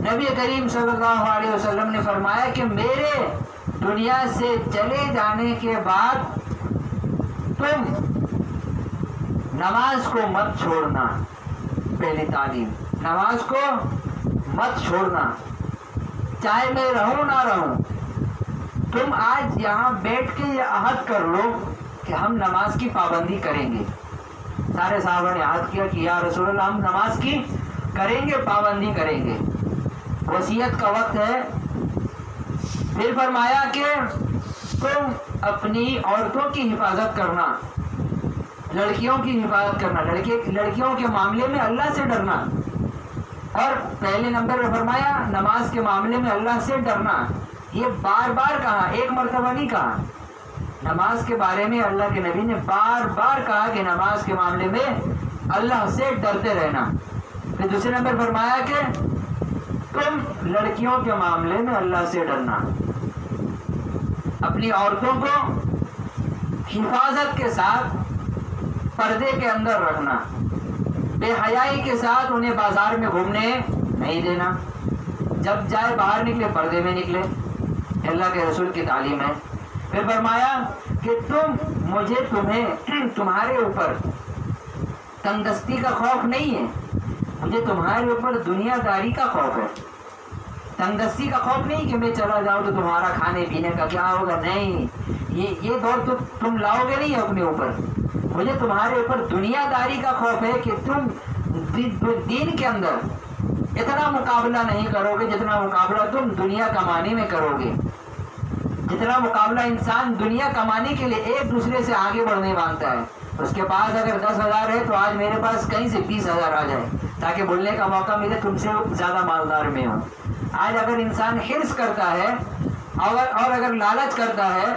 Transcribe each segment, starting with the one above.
نبی کریم صلی اللہ علیہ وسلم نے فرمایا کہ میرے دنیا سے چلے جانے کے بعد تم نماز کو مت چھوڑنا. پہلی تعلیم، نماز کو مت چھوڑنا، چاہے میں رہوں نہ رہوں. تم آج یہاں بیٹھ کے یہ عہد کر لو کہ ہم نماز کی پابندی کریں گے. سارے صحابہ نے عہد کیا کہ یا رسول اللہ ہم نماز کی کریں گے، پابندی کریں گے. وصیت کا وقت ہے. پھر فرمایا کہ تم اپنی عورتوں کی حفاظت کرنا، لڑکیوں کی حفاظت کرنا، لڑکیوں کے معاملے میں اللہ سے ڈرنا. اور پہلے نمبر پہ فرمایا نماز کے معاملے میں اللہ سے ڈرنا. یہ بار بار کہا، ایک مرتبہ نہیں کہا. نماز کے بارے میں اللہ کے نبی نے بار بار کہا کہ نماز کے معاملے میں اللہ سے ڈرتے رہنا. پھر دوسرے نمبر فرمایا کہ تم لڑکیوں کے معاملے میں اللہ سے ڈرنا، اپنی عورتوں کو حفاظت کے ساتھ پردے کے اندر رکھنا، بے حیائی کے ساتھ انہیں بازار میں گھومنے نہیں دینا. جب جائے باہر نکلے پردے میں نکلے، اللہ کے رسول کی تعلیم ہے. پھر فرمایا کہ تمہارے اوپر تنگدستی کا خوف نہیں ہے، مجھے تمہارے اوپر دنیا داری کا خوف ہے. تنگدستی کا خوف نہیں کہ میں چلا جاؤں تو تمہارا کھانے پینے کا کیا ہوگا، نہیں، یہ دور تو تم لاؤ گے نہیں اپنے اوپر. مجھے تمہارے اوپر دنیا داری کا خوف ہے کہ تم دین کے اندر اتنا مقابلہ نہیں کرو گے جتنا مقابلہ تم دنیا کمانے میں کرو گے. جتنا مقابلہ انسان دنیا کمانے کے لیے ایک دوسرے سے آگے بڑھنے مانگتا ہے. اس کے پاس اگر 10,000 ہے تو آج میرے پاس کہیں سے 20,000 آ جائے تاکہ بولنے کا موقع ملے تم سے زیادہ مالدار میں ہوں. آج اگر انسان حرص کرتا ہے اور اگر لالچ کرتا ہے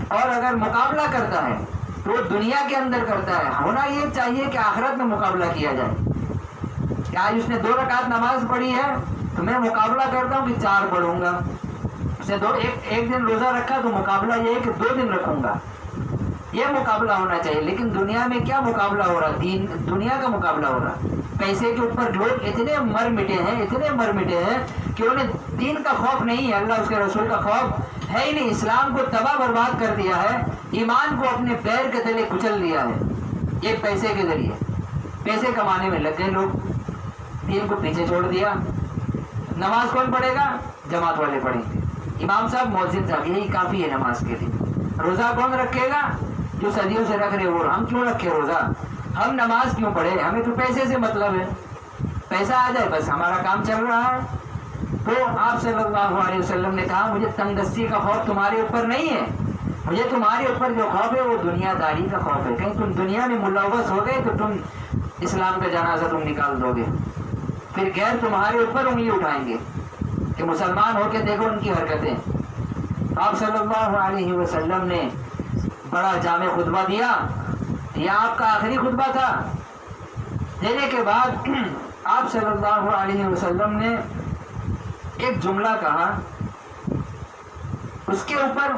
اور اگر مقابلہ کرتا ہے تو وہ دنیا کے اندر کرتا ہے. ہونا یہ چاہیے کہ آخرت میں مقابلہ کیا جائے کہ آج اس نے 2 رکعت نماز پڑھی ہے تو میں مقابلہ کرتا ہوں کہ 4 پڑھوں گا. اس نے ایک دن روزہ رکھا تو مقابلہ یہ ہے کہ 2 دن رکھوں گا. یہ مقابلہ ہونا چاہیے. لیکن دنیا میں کیا مقابلہ ہو رہا؟ دنیا کا مقابلہ ہو رہا. پیسے کے اوپر لوگ اتنے مر مٹے ہیں کہ انہیں دین کا خوف نہیں ہے، اللہ اس کے رسول کا خوف ہے ہی نہیں. اسلام کو تباہ برباد کر دیا ہے، ایمان کو اپنے پیر کے تلے کچل دیا ہے. یہ پیسے کے ذریعے پیسے کمانے میں لگ گئے لوگ، دین کو پیچھے چھوڑ دیا. نماز کون پڑھے گا؟ جماعت والے پڑھیں گے، امام صاحب مؤذن صاحب، یہی کافی ہے نماز کے لیے. روزہ کون رکھے گا؟ جو صدیوں سے رکھ رہے وہ. ہم کیوں رکھے روزہ؟ ہم نماز کیوں پڑھے؟ ہمیں تو پیسے سے مطلب ہے، پیسہ آ جائے بس ہمارا کام چل رہا ہے. تو آپ صلی اللہ علیہ وسلم نے کہا مجھے تنگدستی کا خوف تمہارے اوپر نہیں ہے، مجھے تمہارے اوپر جو خوف ہے وہ دنیا داری کا خوف ہے. کہیں تم دنیا میں ملوث ہو گئے تو تم اسلام کا جنازہ تم نکال دو گے، پھر غیر تمہارے اوپر انگلی اٹھائیں گے کہ مسلمان ہو کے دیکھو ان کی حرکتیں. آپ صلی اللہ علیہ وسلم نے بڑا جامع خطبہ دیا. یہ آپ کا آخری خطبہ تھا. دینے کے بعد آپ صلی اللہ علیہ وسلم نے ایک جملہ کہا، اس کے اوپر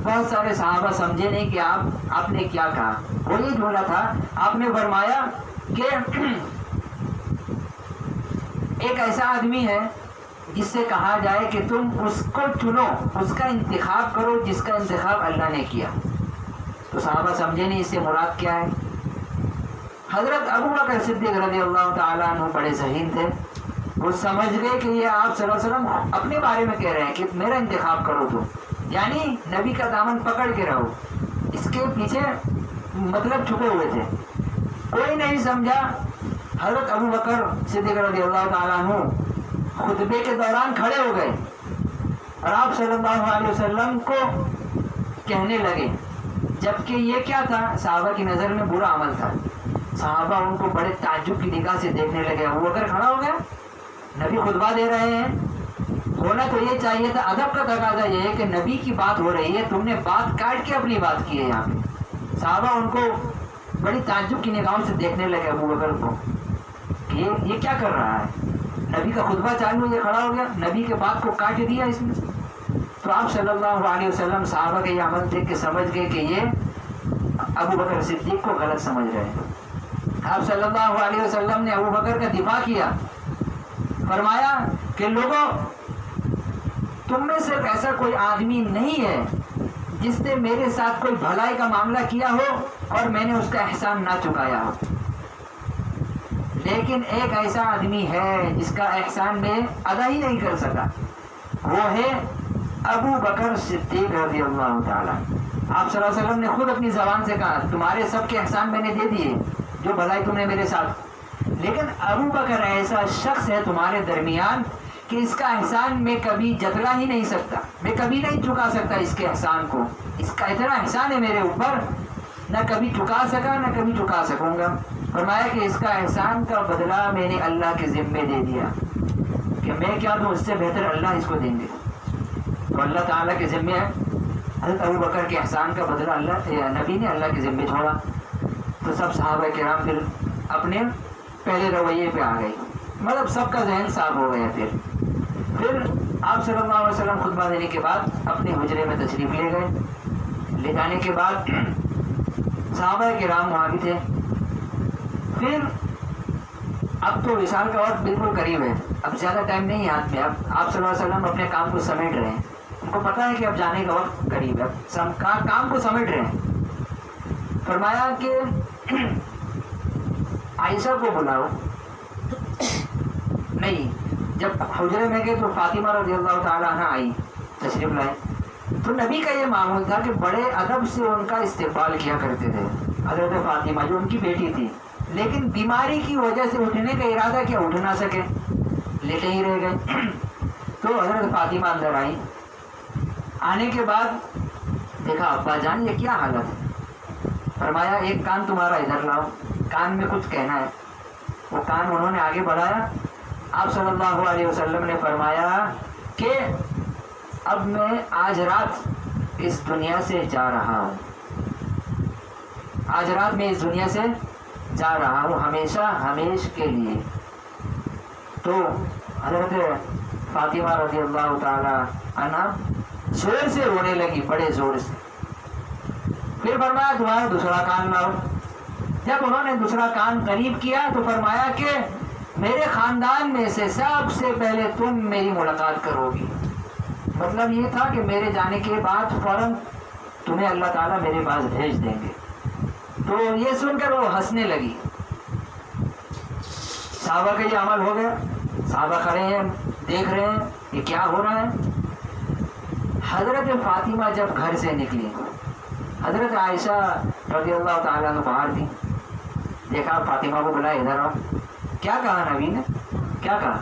بہت سارے صحابہ سمجھے نہیں کہ آپ نے کیا کہا. وہ یہ جملہ تھا، آپ نے فرمایا کہ ایک ایسا آدمی ہے جس سے کہا جائے کہ تم اس کو چنو، اس کا انتخاب کرو جس کا انتخاب اللہ نے کیا. تو صحابہ سمجھے نہیں اس سے مراد کیا ہے. حضرت ابو بکر صدیق رضی اللہ تعالیٰ عنہ بڑے ذہین تھے. وہ سمجھ گئے کہ یہ آپ صلی اللہ علیہ وسلم اپنے بارے میں کہہ رہے ہیں کہ میرا انتخاب کرو تو، یعنی نبی کا دامن پکڑ کے رہو. اس کے پیچھے مطلب چھپے ہوئے تھے. کوئی نہیں سمجھا. حضرت ابو بکر صدیق رضی اللہ تعالیٰ عنہ خطبے کے دوران کھڑے ہو گئے اور آپ صلی اللہ علیہ وسلم کو کہنے لگے، جبکہ یہ کیا تھا؟ صحابہ کی نظر میں برا عمل تھا. صحابہ ان کو بڑے تعجب کی نگاہ سے دیکھنے لگے. ابو بکر کھڑا ہو گیا، نبی خطبہ دے رہے ہیں. ہونا تو یہ چاہیے تھا، ادب کا تقاضا یہ ہے کہ نبی کی بات ہو رہی ہے، تم نے بات کاٹ کے اپنی بات کی ہے یہاں پہ. صحابہ ان کو بڑی تعجب کی نگاہوں سے دیکھنے لگے ابو بکر کو کہ یہ کیا کر رہا ہے. نبی کا خطبہ چالو، یہ کھڑا ہو گیا، نبی کے بات کو کاٹ دیا اس نے. تو آپ صلی اللہ علیہ وسلم صحابہ کے یہ عمل دیکھ کے سمجھ گئے کہ یہ ابو بکر صدیق کو غلط سمجھ رہے ہیں. آپ صلی اللہ علیہ وسلم نے ابو بکر کا دفاع کیا. فرمایا کہ لوگوں تم میں سے ایسا کوئی آدمی نہیں ہے جس نے میرے ساتھ کوئی بھلائی کا معاملہ کیا ہو اور میں نے اس کا احسان نہ چکایا ہو، لیکن ایک ایسا آدمی ہے جس کا احسان میں ادا ہی نہیں کر سکا، وہ ہے ابو بکر صدیق رضی اللہ تعالیٰ۔ آپ صلی اللہ علیہ وسلم نے خود اپنی زبان سے کہا تمہارے سب کے احسان میں نے دے دیے جو بھلائی تم نے میرے ساتھ، لیکن ابو بکر ایسا شخص ہے تمہارے درمیان کہ اس کا احسان میں کبھی جتلا ہی نہیں سکتا، میں کبھی نہیں چکا سکتا اس کے احسان کو، اس کا اتنا احسان ہے میرے اوپر، نہ کبھی چکا سکا نہ کبھی چکا سکوں گا۔ فرمایا کہ اس کا احسان کا بدلہ میں نے اللہ کے ذمے دے دیا کہ میں کیا دوں، اس سے بہتر اللہ اس کو دیں گے، تو اللہ تعالیٰ کے ذمے ہے۔ حضرت ابو بکر کے احسان کا بدلہ نبی نے اللہ کے ذمے چھوڑا، تو سب صحابہ کرام پھر اپنے پہلے رویے پہ آ گئے، مطلب سب کا ذہن صاف ہو گیا۔ پھر آپ صلی اللہ علیہ وسلم خطبہ دینے کے بعد اپنے حجرے میں تشریف لے گئے، لے جانے کے بعد صحابہ کرام وہاں بھی تھے۔ پھر اب تو وصال کا وقت بالکل قریب ہے، اب زیادہ ٹائم نہیں ہے ہاتھ میں، اب آپ صلی اللہ علیہ وسلم اپنے کام کو سمیٹ رہے ہیں، ان کو پتہ ہے کہ اب جانے کا وقت قریب ہے، کام کو سمیٹ رہے ہیں۔ فرمایا کہ عائشہ کو بلاؤ، نہیں، جب حجرے میں گئے تو فاطمہ رضی اللہ تعالیٰ عنہ آئی، تشریف لائے، تو نبی کا یہ معمول تھا کہ بڑے ادب سے ان کا استقبال کیا کرتے تھے۔ حضرت فاطمہ جو ان کی بیٹی تھی، لیکن بیماری کی وجہ سے اٹھنے کا ارادہ کیا، اٹھ نہ سکے، لیٹے ہی رہ گئے۔ تو حضرت فاطمہ اندر آئی، آنے کے بعد دیکھا ابا جان یہ کیا حالت ہے، فرمایا ایک کان تمہارا ادھر لاؤ، کان میں کچھ کہنا ہے۔ وہ کان انہوں نے آگے بڑھایا، آپ صلی اللہ علیہ وسلم نے فرمایا کہ اب میں آج رات اس دنیا سے جا رہا ہوں، آج رات میں اس دنیا سے جا رہا ہوں ہمیشہ ہمیش کے لیے۔ تو حضرت فاطمہ رضی اللہ تعالی عنہ زور سے رونے لگی، بڑے زور سے۔ پھر فرمایا تمہارا دوسرا کان لاؤ۔ جب انہوں نے دوسرا کان قریب کیا تو فرمایا کہ میرے خاندان میں سے سب سے پہلے تم میری ملاقات کرو گی، مطلب یہ تھا کہ میرے جانے کے بعد فوراً تمہیں اللہ تعالیٰ میرے پاس بھیج دیں گے۔ تو یہ سن کر وہ ہنسنے لگی۔ صحابہ کا یہ عمل ہو گیا، صحابہ کھڑے ہیں دیکھ رہے ہیں یہ کیا ہو رہا ہے۔ حضرت فاطمہ جب گھر سے نکلی، حضرت عائشہ رضی اللہ تعالیٰ عنہ باہر تھی، دیکھا فاطمہ کو بلایا ادھر آؤ، کیا کہا نبی نے، کیا کہا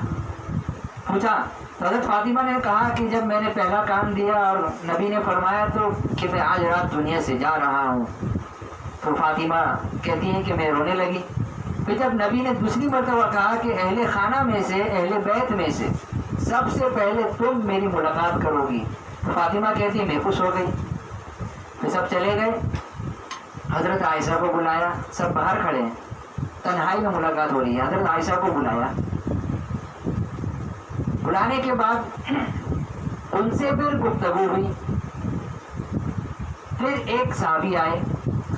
پوچھا، تو حضرت فاطمہ نے کہا کہ جب میں نے پہلا کام دیا اور نبی نے فرمایا تو کہ میں آج رات دنیا سے جا رہا ہوں، تو فاطمہ کہتی ہیں کہ میں رونے لگی۔ پھر جب نبی نے دوسری مرتبہ کہا کہ اہل خانہ میں سے، اہل بیت میں سے سب سے پہلے تم میری ملاقات کرو گی، تو فاطمہ کہتی ہے میں خوش ہو گئی۔ پھر سب چلے گئے، حضرت عائشہ کو بلایا، سب باہر کھڑے ہیں، تنہائی میں ملاقات ہو رہی ہے، حضرت عائشہ کو بلایا، بلانے کے بعد ان سے پھر گفتگو ہوئی۔ پھر ایک صحابی آئے،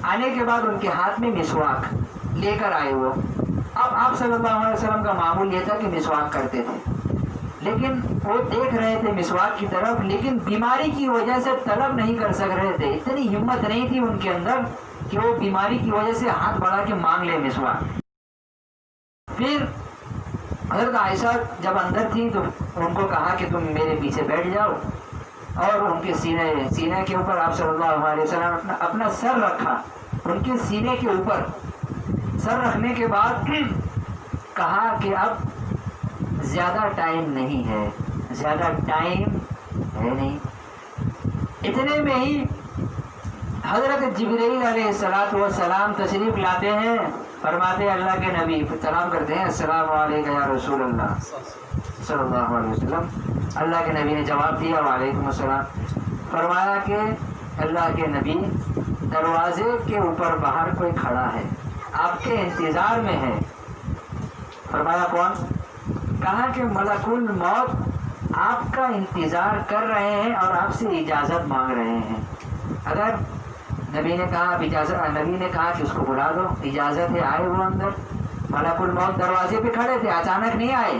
آنے کے بعد ان کے ہاتھ میں مسواک لے کر آئے وہ۔ اب آپ صلی اللہ علیہ وسلم کا معمول یہ تھا کہ مسواک کرتے تھے، لیکن وہ دیکھ رہے تھے مسواک کی طرف، لیکن بیماری کی وجہ سے طلب نہیں کر سک رہے تھے، اتنی ہمت نہیں تھی ان کے اندر کہ وہ بیماری کی وجہ سے ہاتھ بڑھا کے مانگ لے مسواک۔ پھر حضرت عائشہ جب اندر تھی تو ان کو کہا کہ تم میرے پیچھے بیٹھ جاؤ، اور ان کے سینے کے اوپر آپ صلی اللہ علیہ وسلم اپنا سر رکھا، ان کے سینے کے اوپر سر رکھنے کے بعد کہا کہ اب زیادہ ٹائم نہیں ہے، زیادہ ٹائم ہے نہیں۔ اتنے میں ہی حضرت جبرائیل علیہ السلام تشریف لاتے ہیں، فرماتے ہیں اللہ کے نبی سلام کرتے ہیں السلام علیکم یا رسول اللہ صلی اللہ علیہ وسلم۔ اللہ کے نبی نے جواب دیا وعلیکم السلام۔ فرمایا کہ اللہ کے نبی دروازے کے اوپر باہر کوئی کھڑا ہے، آپ کے انتظار میں ہے۔ فرمایا کون؟ کہا کہ ملک الموت آپ کا انتظار کر رہے ہیں اور آپ سے اجازت مانگ رہے ہیں۔ اگر نبی نے کہا کہ اس کو بلا دو، اجازت ہے، آئے وہ اندر۔ ملک الموت دروازے پہ کھڑے تھے، اچانک نہیں آئے،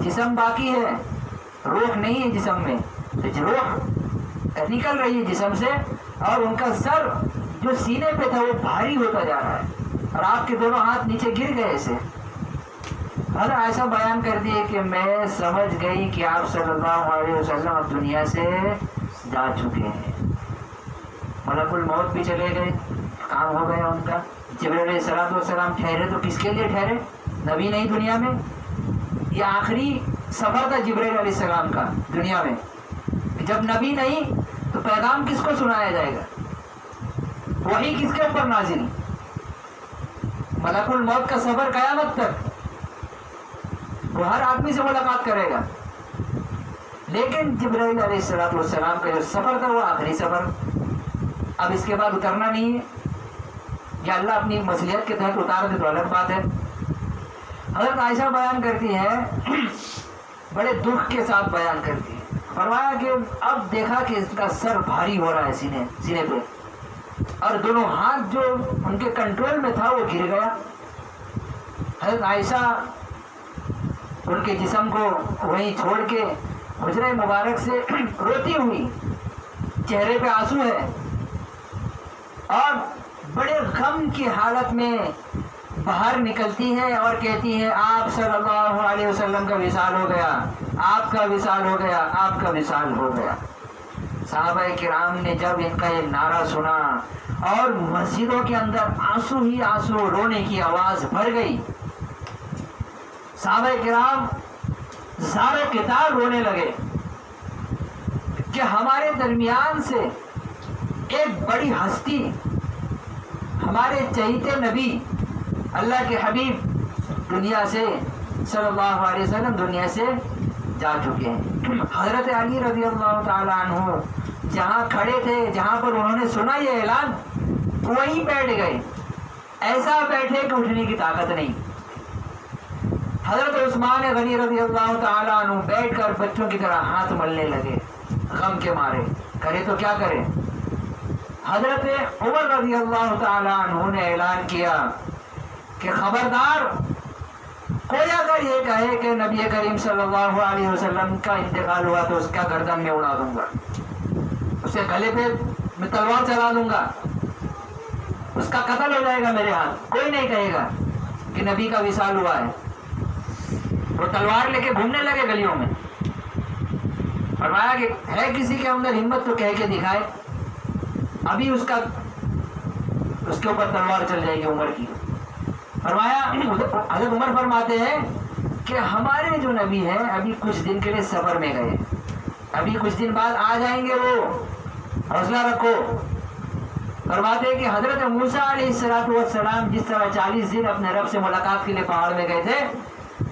جسم باقی ہے، روح نہیں ہے جسم میں، تو روح نکل رہی ہے جسم سے، اور ان کا سر جو سینے پہ تھا وہ بھاری ہوتا جا رہا ہے، اور آپ کے دونوں ہاتھ نیچے گر گئے ایسے۔ حضرت عائشہ بیان کر دی کہ میں سمجھ گئی کہ آپ صلی اللہ علیہ وسلم اب دنیا سے جا چکے ہیں۔ ملک الموت بھی چلے گئے، کام ہو گیا ان کا۔ جبرائیل علیہ السلام ٹھہرے تو کس کے لیے ٹھہرے؟ نبی نہیں دنیا میں، یہ آخری سفر تھا جبرائیل علیہ السلام کا دنیا میں۔ جب نبی نہیں تو پیغام کس کو سنایا جائے گا؟ وہی کس کے اوپر نازل؟ ملک الموت کا سفر قیامت تک، وہ ہر آدمی سے ملاقات کرے گا، لیکن جبرائیل علیہ السلام کا جو سفر تھا وہ آخری سفر، اب اس کے بعد اترنا نہیں ہے، یا اللہ اپنی مصلحت کے تحت اتار دے تو الگ بات ہے۔ حضرت عائشہ بیان کرتی ہے، بڑے دکھ کے ساتھ بیان کرتی ہے، فرمایا کہ اب دیکھا کہ اس کا سر بھاری ہو رہا ہے سینے پہ، اور دونوں ہاتھ جو ان کے کنٹرول میں تھا وہ گر گیا۔ حضرت عائشہ ان کے جسم کو وہیں چھوڑ کے حجرہ مبارک سے روتی ہوئی، چہرے پہ آنسو ہے، اور بڑے غم کی حالت میں باہر نکلتی ہے اور کہتی ہے آپ صلی اللہ علیہ وسلم کا وصال ہو گیا، آپ کا وصال ہو گیا، آپ کا وصال ہو گیا۔ صحابہ کرام نے جب ان کا یہ نعرہ سنا اور مسجدوں کے اندر آنسو ہی آنسو، رونے کی آواز بھر گئی، صحابہ کرام زارو کتار رونے لگے کہ ہمارے درمیان سے ایک بڑی ہستی، ہمارے چہیتے نبی اللہ کے حبیب دنیا سے صلی اللہ علیہ وسلم دنیا سے جا چکے ہیں۔ حضرت علی رضی اللہ تعالیٰ عنہ جہاں کھڑے تھے، جہاں پر انہوں نے سنا یہ اعلان، وہیں بیٹھ گئے، ایسا بیٹھے کہ اٹھنے کی طاقت نہیں۔ حضرت عثمان غنی رضی اللہ تعالیٰ عنہ بیٹھ کر بچوں کی طرح ہاتھ ملنے لگے غم کے مارے، کرے تو کیا کرے۔ حضرت عمر رضی اللہ تعالیٰ عنہ نے اعلان کیا کہ خبردار، کوئی اگر یہ کہے کہ نبی کریم صلی اللہ علیہ وسلم کا انتقال ہوا تو اس کا گردن میں اڑا دوں گا، اسے گلے پہ میں تلوار چلا دوں گا، اس کا قتل ہو جائے گا میرے ہاتھ۔ کوئی نہیں کہے گا کہ نبی کا وصال ہوا ہے۔ وہ تلوار لے کے گھومنے لگے گلیوں میں۔ فرمایا کہ ہے کسی کے اندر ہمت تو کہہ کے دکھائے، ابھی اس کے اوپر تلوار چل جائے گی عمر کی۔ فرمایا، حضرت عمر فرماتے ہیں کہ ہمارے جو نبی ہیں ابھی کچھ دن کے لیے سفر میں گئے، ابھی کچھ دن بعد آ جائیں گے، وہ حوصلہ رکھو۔ فرماتے ہیں کہ حضرت موسیٰ علیہ السلام جس طرح 40 دن اپنے رب سے ملاقات کے لیے پہاڑ میں گئے تھے،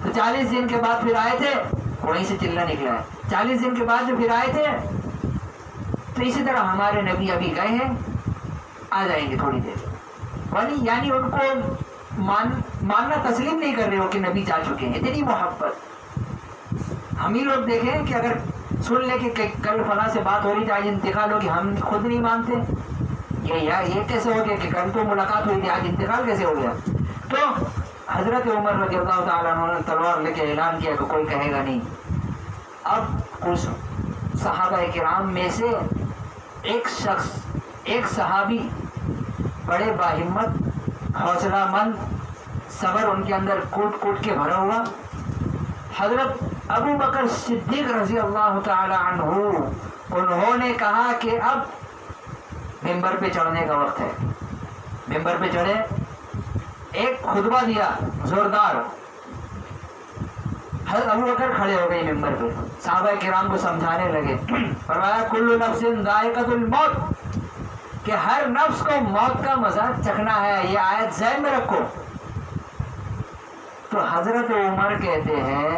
تو 40 دن کے بعد پھر آئے تھے، وہیں سے چلنا نکلا ہے۔ 40 دن کے بعد جو پھر آئے تھے، تو اسی طرح ہمارے نبی ابھی گئے ہیں، آ جائیں گے تھوڑی دیر۔ یعنی ان کو ماننا تسلیم نہیں کر رہے ہو کہ نبی جا چکے ہیں، اتنی محبت۔ ہم ہی لوگ دیکھیں کہ اگر سن لے کہ کل فلاں سے بات ہو رہی تھی، آج انتقال ہو گیا، ہم خود نہیں مانتے۔ یہ کیسے ہو گیا کہ کل تو ملاقات ہوئی تھی، آج انتقال کیسے ہو گیا؟ تو حضرت عمر رضی اللہ تعالیٰ عنہ نے تلوار لے کے اعلان کیا کہ کوئی کہے گا نہیں۔ اب اس صحابہ کرام میں سے ایک شخص، ایک صحابی، بڑے باہمت، حوصلہ مند، صبر ان کے اندر کوٹ کوٹ کے بھرا ہوا، حضرت ابو بکر صدیق رضی اللہ تعالی عنہ، انہوں نے کہا کہ اب ممبر پہ چڑھنے کا وقت ہے۔ ممبر پہ چڑھے، ایک خطبہ دیا زوردار۔ حضرت ابو بکر کھڑے ہو گئے ممبر پہ، صحابہ کرام کو سمجھانے لگے۔ فرمایا کل نفس ذائقۃ الموت، کہ ہر نفس کو موت کا مزہ چکھنا ہے، یہ آیت ذہن میں رکھو۔ تو حضرت عمر کہتے ہیں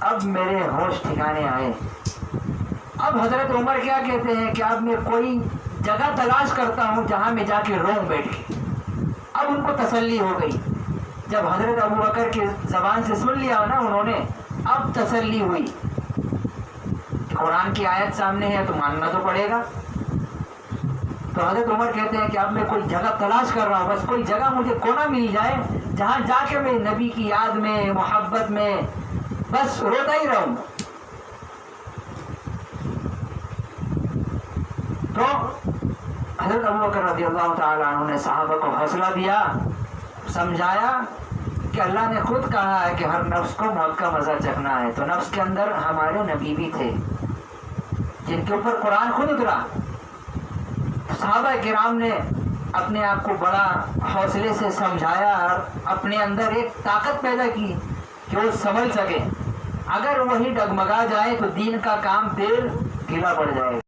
اب میرے ہوش ٹھکانے آئے۔ اب حضرت عمر کیا کہتے ہیں کہ اب میں کوئی جگہ تلاش کرتا ہوں جہاں میں جا کے روم بیٹھ کے۔ اب ان کو تسلی ہو گئی، جب حضرت ابو بکر کی زبان سے سن لیا نا انہوں نے، اب تسلی ہوئی۔ قرآن کی آیت سامنے ہے تو ماننا تو پڑے گا۔ تو حضرت عمر کہتے ہیں کہ اب میں کوئی جگہ تلاش کر رہا ہوں، بس کوئی جگہ مجھے کونا مل جائے جہاں جا کے میں نبی کی یاد میں، محبت میں بس روتا ہی رہوں. تو حضرت ابوبکر رضی اللہ تعالیٰ عنہ نے صحابہ کو حوصلہ دیا, سمجھایا کہ اللہ نے خود کہا ہے کہ ہر نفس کو موت کا مزہ چکھنا ہے. تو نفس کے اندر ہمارے نبی بھی تھے جن کے اوپر قرآن خود اترا. صحابہ کرام نے اپنے آپ کو بڑا حوصلے سے سمجھایا اور اپنے اندر ایک طاقت پیدا کی کہ وہ سمجھ سکے اگر وہی ڈگمگا جائے تو دین کا کام تیل گیلا پڑ جائے گا.